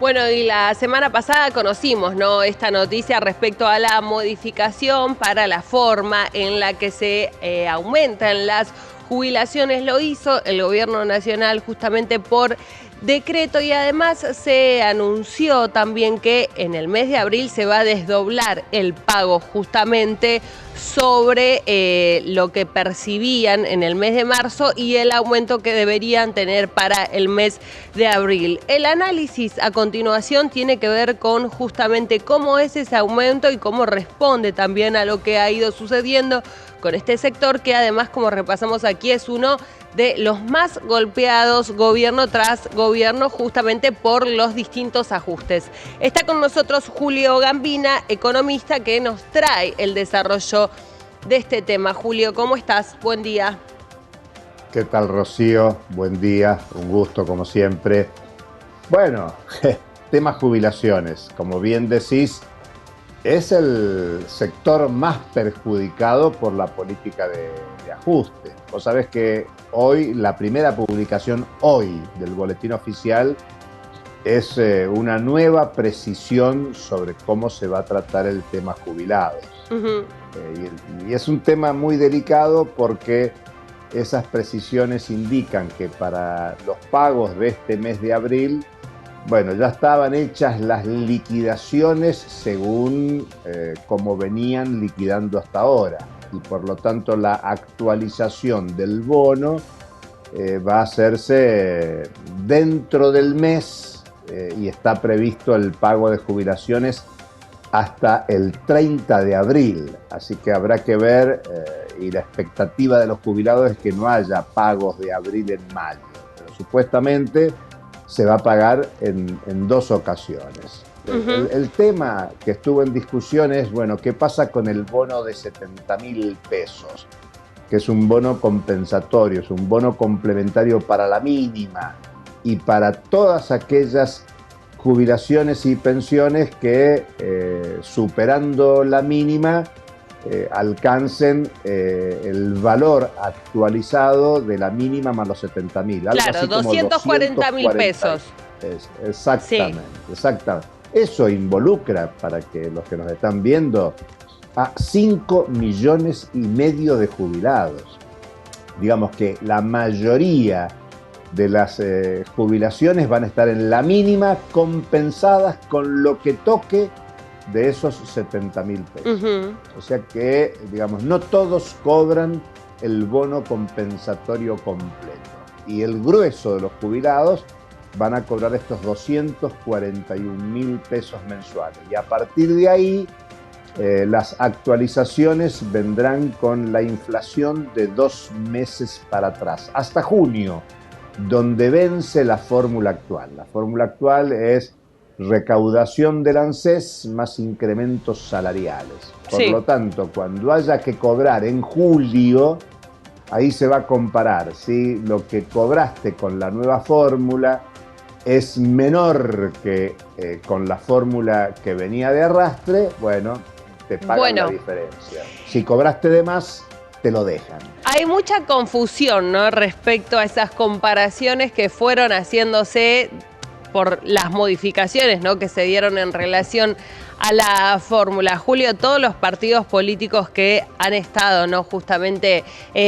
Bueno, y la semana pasada conocimos, ¿no?, esta noticia respecto a la modificación para la forma en la que se aumentan las jubilaciones. Lo hizo el Gobierno Nacional justamente por decreto y además se anunció también que en el mes de abril se va a desdoblar el pago justamente sobre lo que percibían en el mes de marzo y el aumento que deberían tener para el mes de abril. El análisis a continuación tiene que ver con justamente cómo es ese aumento y cómo responde también a lo que ha ido sucediendo con este sector, que además, como repasamos aquí, es uno de los más golpeados gobierno tras gobierno justamente por los distintos ajustes. Está con nosotros Julio Gambina, economista, que nos trae el desarrollo de este tema. Julio, ¿cómo estás? Buen día. ¿Qué tal, Rocío? Buen día, un gusto como siempre. Bueno, tema jubilaciones, como bien decís, es el sector más perjudicado por la política de ajuste. Vos sabés que hoy, la primera publicación hoy del boletín oficial es una nueva precisión sobre cómo se va a tratar el tema jubilados. Y es un tema muy delicado porque esas precisiones indican que para los pagos de este mes de abril, bueno, ya estaban hechas las liquidaciones según como venían liquidando hasta ahora. Y por lo tanto la actualización del bono va a hacerse dentro del mes y está previsto el pago de jubilaciones hasta el 30 de abril. Así que habrá que ver, y la expectativa de los jubilados es que no haya pagos de abril en mayo. Pero supuestamente se va a pagar en dos ocasiones. El tema que estuvo en discusión es, bueno, ¿qué pasa con el bono de 70.000 pesos? Que es un bono compensatorio, es un bono complementario para la mínima y para todas aquellas jubilaciones y pensiones que superando la mínima alcancen el valor actualizado de la mínima más los 70.000. Claro, 240.000 pesos. Exactamente, sí. Exactamente. Eso involucra, para que los que nos están viendo, a 5,5 millones de jubilados. Digamos que la mayoría de las jubilaciones van a estar en la mínima, compensadas con lo que toque de esos 70.000 pesos. O sea que, digamos, no todos cobran el bono compensatorio completo. Y el grueso de los jubilados van a cobrar estos 241.000 pesos mensuales. Y a partir de ahí, las actualizaciones vendrán con la inflación de 2 meses para atrás, hasta junio, donde vence la fórmula actual. La fórmula actual es recaudación del ANSES más incrementos salariales. Por lo tanto, cuando haya que cobrar en julio, ahí se va a comparar si lo que cobraste con la nueva fórmula es menor que con la fórmula que venía de arrastre, bueno, te pagan la diferencia. Si cobraste de más, te lo dejan. Hay mucha confusión, ¿no?, respecto a esas comparaciones que fueron haciéndose por las modificaciones, ¿no?, que se dieron en relación a la fórmula. Julio, todos los partidos políticos que han estado, ¿no?, justamente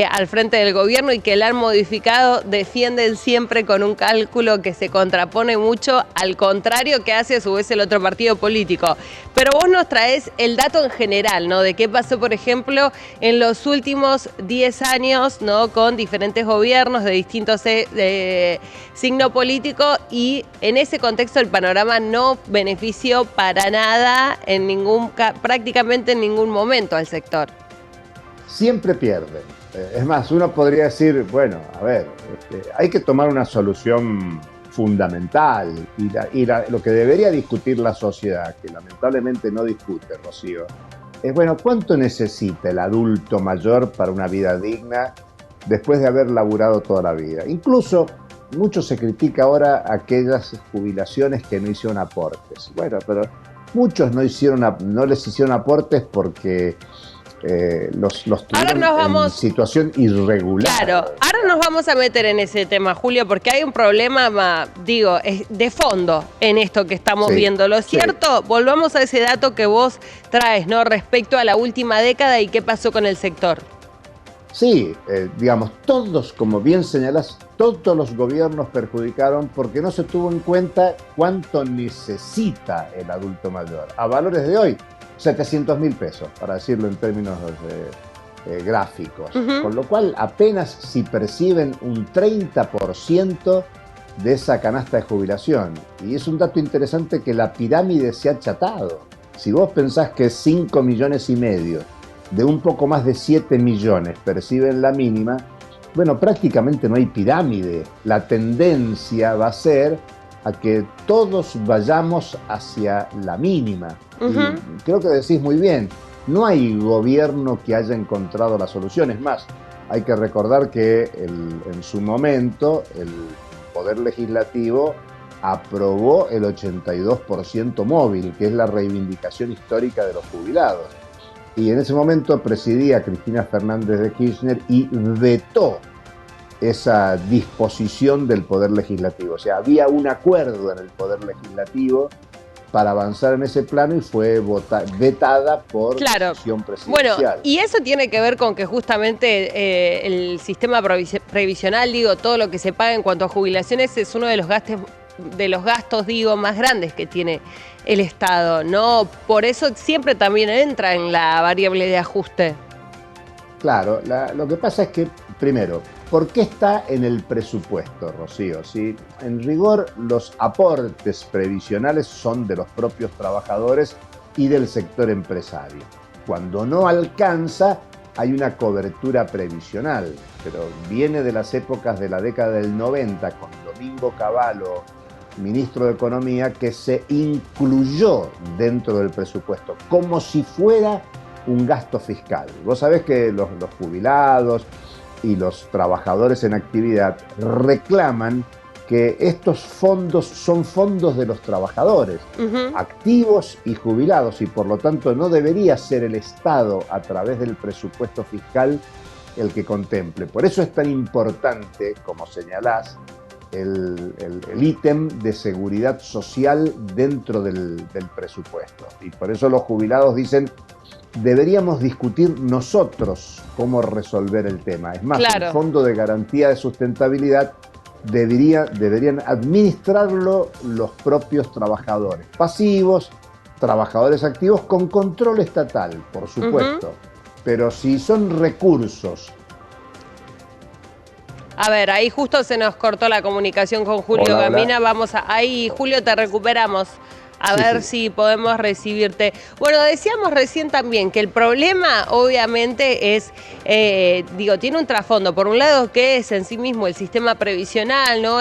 al frente del gobierno y que la han modificado, defienden siempre con un cálculo que se contrapone mucho al contrario que hace a su vez el otro partido político. Pero vos nos traés el dato en general, ¿no?, de qué pasó, por ejemplo, en los últimos 10 años, ¿no?, con diferentes gobiernos de distintos signo político, y en ese contexto el panorama no benefició para nada prácticamente en ningún momento al sector. Siempre pierden. Es más, uno podría decir, bueno, a ver, hay que tomar una solución fundamental y lo que debería discutir la sociedad, que lamentablemente no discute, Rocío, es, bueno, ¿cuánto necesita el adulto mayor para una vida digna después de haber laburado toda la vida? Incluso mucho se critica ahora aquellas jubilaciones que no hicieron aportes. Bueno, pero muchos no les hicieron aportes porque los Ahora tuvieron nos vamos, en situación irregular. claro, ahora nos vamos a meter en ese tema, Julio, porque hay un problema, digo, de fondo en esto que estamos Sí, viendo. Lo sí. cierto, volvamos a ese dato que vos traes, ¿no? Respecto a la última década y qué pasó con el sector. Sí, digamos, todos, como bien señalás, todos los gobiernos perjudicaron porque no se tuvo en cuenta cuánto necesita el adulto mayor. A valores de hoy, 700.000 pesos, para decirlo en términos gráficos. Con lo cual, apenas si perciben un 30% de esa canasta de jubilación. Y es un dato interesante que la pirámide se ha achatado. Si vos pensás que 5,5 millones de un poco más de 7 millones perciben la mínima, bueno, prácticamente no hay pirámide. La tendencia va a ser a que todos vayamos hacia la mínima. Y creo que decís muy bien, no hay gobierno que haya encontrado la solución. Es más, hay que recordar que en su momento el Poder Legislativo aprobó el 82% móvil, que es la reivindicación histórica de los jubilados. Y en ese momento presidía Cristina Fernández de Kirchner y vetó esa disposición del Poder Legislativo. O sea, había un acuerdo en el Poder Legislativo para avanzar en ese plano y fue vetada por decisión presidencial. Bueno, y eso tiene que ver con que justamente el sistema previsional, digo, todo lo que se paga en cuanto a jubilaciones es uno de los gastos, digo, más grandes que tiene el Estado, ¿no? Por eso siempre también entra en la variable de ajuste. Claro, lo que pasa es que, primero, ¿por qué está en el presupuesto, Rocío? Si en rigor los aportes previsionales son de los propios trabajadores y del sector empresario. Cuando no alcanza, hay una cobertura previsional, pero viene de las épocas de la década del 90, con Domingo Cavallo, ministro de Economía, que se incluyó dentro del presupuesto, como si fuera un gasto fiscal. Vos sabés que los jubilados y los trabajadores en actividad reclaman que estos fondos son fondos de los trabajadores, activos y jubilados, y por lo tanto no debería ser el Estado a través del presupuesto fiscal el que contemple. Por eso es tan importante, como señalás, el ítem de seguridad social dentro del presupuesto. Y por eso los jubilados dicen, deberíamos discutir nosotros cómo resolver el tema. Es más, claro, el Fondo de Garantía de Sustentabilidad deberían administrarlo los propios trabajadores pasivos, trabajadores activos, con control estatal, por supuesto. Pero si son recursos... A ver, ahí justo se nos cortó la comunicación con Julio Gambina. Vamos ahí, Julio, te recuperamos. A ver si podemos recibirte. Bueno, decíamos recién también que el problema obviamente es, tiene un trasfondo. Por un lado, que es en sí mismo el sistema previsional, ¿no?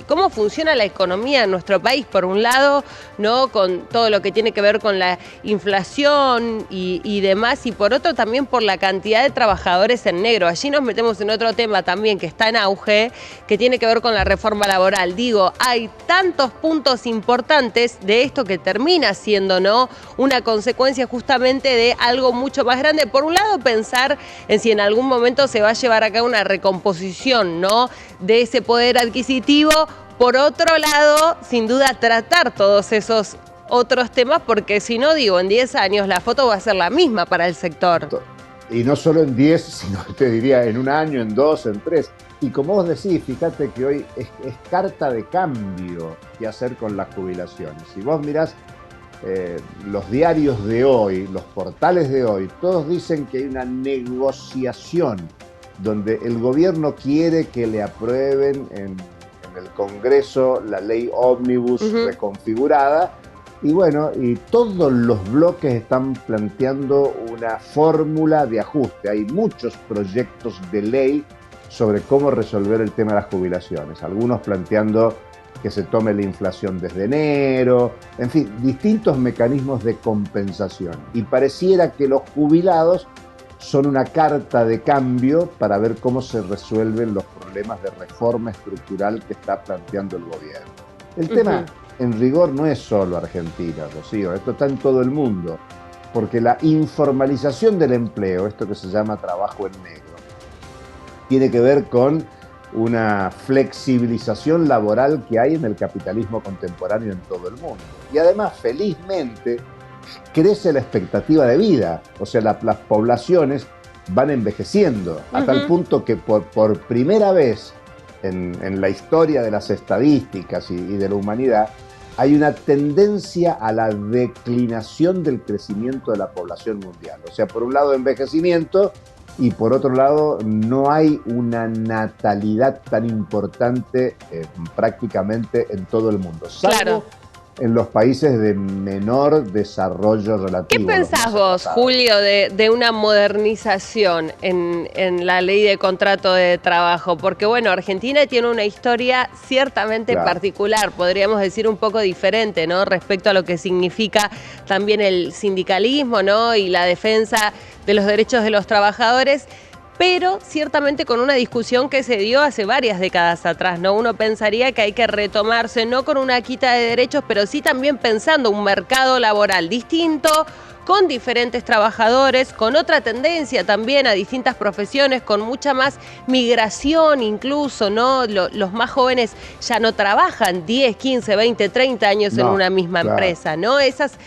Cómo funciona la economía en nuestro país, por un lado, ¿no? Con todo lo que tiene que ver con la inflación y demás, y por otro también por la cantidad de trabajadores en negro. Allí nos metemos en otro tema también que está en auge, que tiene que ver con la reforma laboral. Digo, hay tantos puntos importantes de esto que termina siendo, ¿no?, una consecuencia justamente de algo mucho más grande. Por un lado, pensar en si en algún momento se va a llevar a cabo una recomposición, ¿no?, de ese poder adquisitivo. Por otro lado, sin duda, tratar todos esos otros temas, porque si no, digo, en 10 años la foto va a ser la misma para el sector. Y no solo en 10, sino te diría en un año, en 2, en 3. Y como vos decís, fíjate que hoy es carta de cambio qué hacer con las jubilaciones. Si vos mirás los diarios de hoy, los portales de hoy, todos dicen que hay una negociación donde el gobierno quiere que le aprueben en el Congreso la ley ómnibus reconfigurada. Y bueno, y todos los bloques están planteando una fórmula de ajuste. Hay muchos proyectos de ley sobre cómo resolver el tema de las jubilaciones. Algunos planteando que se tome la inflación desde enero, en fin, distintos mecanismos de compensación. Y pareciera que los jubilados son una carta de cambio para ver cómo se resuelven los problemas de reforma estructural que está planteando el gobierno. El tema, en rigor, no es solo Argentina, Rocío, esto está en todo el mundo. porque la informalización del empleo, esto que se llama trabajo en negro, tiene que ver con una flexibilización laboral que hay en el capitalismo contemporáneo en todo el mundo. Y además, felizmente, crece la expectativa de vida, o sea, las poblaciones van envejeciendo, a tal punto que por primera vez en la historia de las estadísticas y de la humanidad, hay una tendencia a la declinación del crecimiento de la población mundial. O sea, por un lado envejecimiento y por otro lado no hay una natalidad tan importante prácticamente en todo el mundo, salvo Claro. en los países de menor desarrollo relativo. ¿Qué pensás vos, Julio, de una modernización en la ley de contrato de trabajo? Porque, bueno, Argentina tiene una historia ciertamente particular, podríamos decir un poco diferente, ¿no? Respecto a lo que significa también el sindicalismo, ¿no? Y la defensa de los derechos de los trabajadores, pero ciertamente con una discusión que se dio hace varias décadas atrás, ¿no? Uno pensaría que hay que retomarse, no con una quita de derechos, pero sí también pensando un mercado laboral distinto, con diferentes trabajadores, con otra tendencia también a distintas profesiones, con mucha más migración incluso, ¿no? Los más jóvenes ya no trabajan 10, 15, 20, 30 años en una misma empresa, ¿no? Esas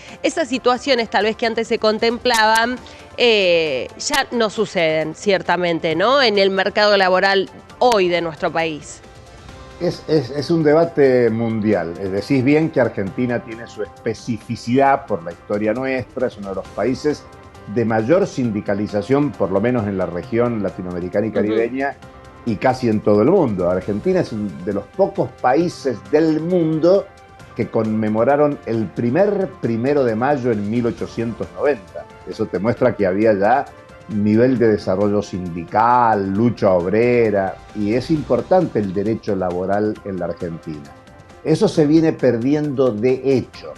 situaciones tal vez que antes se contemplaban ya no suceden, ciertamente, ¿no? En el mercado laboral hoy de nuestro país. Es un debate mundial. Decís bien que Argentina tiene su especificidad por la historia nuestra, es uno de los países de mayor sindicalización, por lo menos en la región latinoamericana y caribeña, y casi en todo el mundo. Argentina es uno de los pocos países del mundo que conmemoraron el 1 de mayo en 1890. Eso te muestra que había ya nivel de desarrollo sindical, lucha obrera, y es importante el derecho laboral en la Argentina. Eso se viene perdiendo de hecho.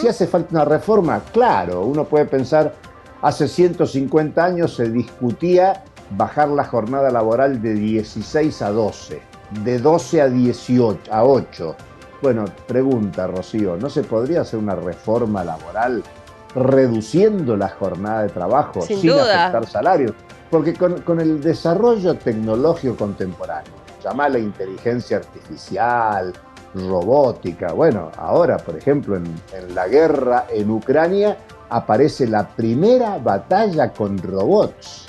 Si hace falta una reforma, claro, uno puede pensar, hace 150 años se discutía bajar la jornada laboral de 16 a 12, de 12 a 18, a 8. Bueno, pregunta Rocío, ¿no se podría hacer una reforma laboral reduciendo la jornada de trabajo sin afectar salarios? Porque con el desarrollo tecnológico contemporáneo, llamala inteligencia artificial, robótica, bueno, ahora, por ejemplo, en la guerra en Ucrania aparece la primera batalla con robots.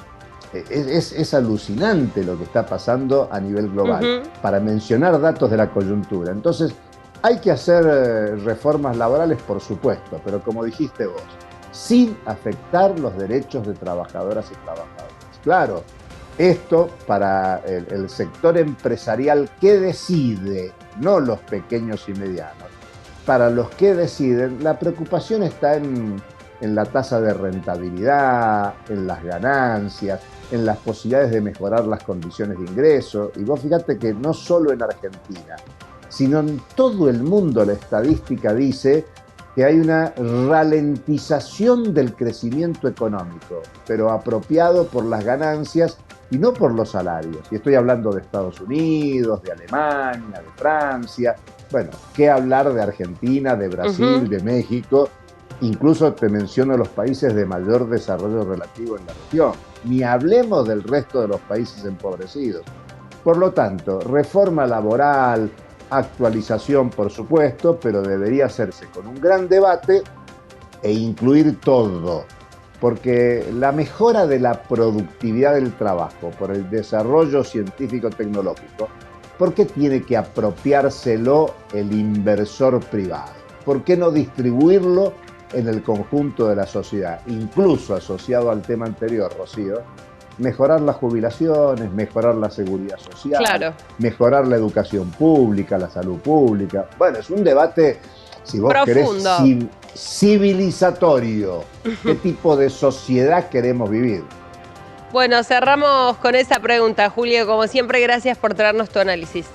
Es alucinante lo que está pasando a nivel global, para mencionar datos de la coyuntura. Entonces, hay que hacer reformas laborales, por supuesto, pero como dijiste vos, sin afectar los derechos de trabajadoras y trabajadores. Claro, esto para el sector empresarial que decide, no los pequeños y medianos, para los que deciden, la preocupación está en la tasa de rentabilidad, en las ganancias, en las posibilidades de mejorar las condiciones de ingreso. Y vos fíjate que no solo en Argentina, sino en todo el mundo la estadística dice que hay una ralentización del crecimiento económico, pero apropiado por las ganancias y no por los salarios. Y estoy hablando de Estados Unidos, de Alemania, de Francia. Bueno, ¿qué hablar de Argentina, de Brasil, de México? Incluso te menciono los países de mayor desarrollo relativo en la región. Ni hablemos del resto de los países empobrecidos. Por lo tanto, reforma laboral, actualización, por supuesto, pero debería hacerse con un gran debate e incluir todo, porque la mejora de la productividad del trabajo por el desarrollo científico-tecnológico, ¿por qué tiene que apropiárselo el inversor privado? ¿Por qué no distribuirlo en el conjunto de la sociedad? Incluso asociado al tema anterior, Rocío, mejorar las jubilaciones, mejorar la seguridad social, mejorar la educación pública, la salud pública. Bueno, es un debate, si vos profundo, querés, civilizatorio. ¿Qué tipo de sociedad queremos vivir? Bueno, cerramos con esa pregunta, Julio. Como siempre, gracias por traernos tu análisis.